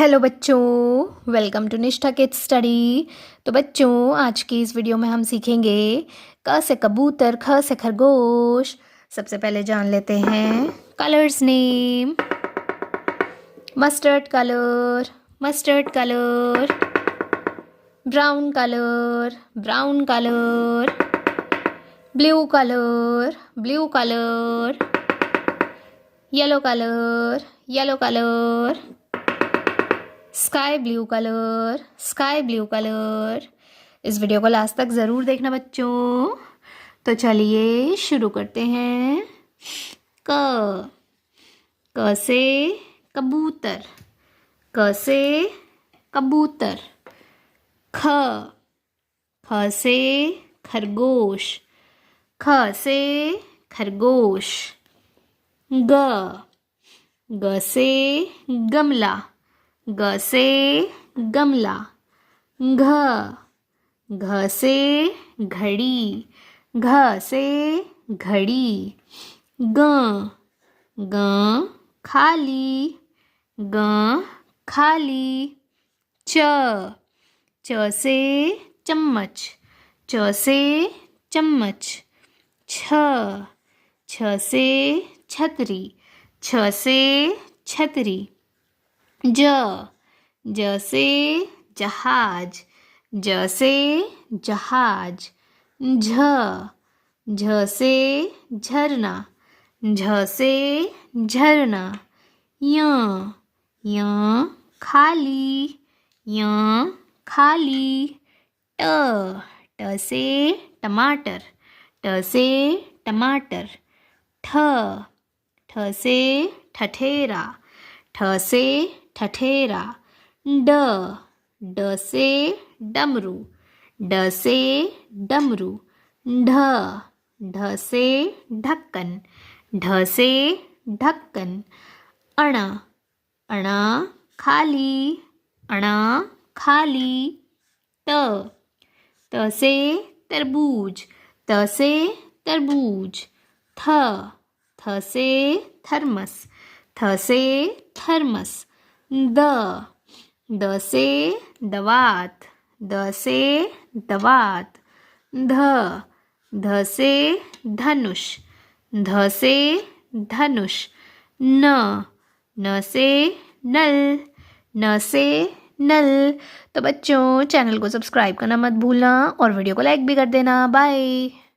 Hello बच्चों, welcome to निष्ठा kids study. तो बच्चों, आज की इस वीडियो में हम सीखेंगे क से कबूतर, ख से खरगोश। सबसे पहले जान लेते हैं colours name. Mustard colour, mustard colour. Brown colour, brown colour. Blue colour, blue colour. Yellow colour, yellow colour. Sky blue colour, sky blue colour. इस वीडियो को लास्ट तक ज़रूर देखना बच्चों। तो चलिए शुरू करते हैं। क से कबूतर, क से कबूतर। ख से खरगोश, ख से खरगोश। ग से गमला, ग से गमला। घ से घड़ी, घ से घड़ी। ग खाली, ग खाली। च से चम्मच, च से चम्मच। छ से छतरी, छ से छतरी। ज से जहाज, ज से जहाज। झ से झरना, झ से झरना। य खाली, य खाली। ट से टमाटर, ट से टमाटर। ठ से ठठेरा, ठ से ठठेरा। ड से डमरू, ड से डमरू। ढ से ढक्कन, ढ से ढक्कन। अणा खाली, अणा खाली। त से तरबूज, त से तरबूज। थ से थर्मस, थ से थर्मस। द से दवात, द से दवात। ध से धनुष, ध से धनुष। न से नल, न से नल। तो बच्चों, चैनल को सब्सक्राइब करना मत भूलना और वीडियो को लाइक भी कर देना। बाय।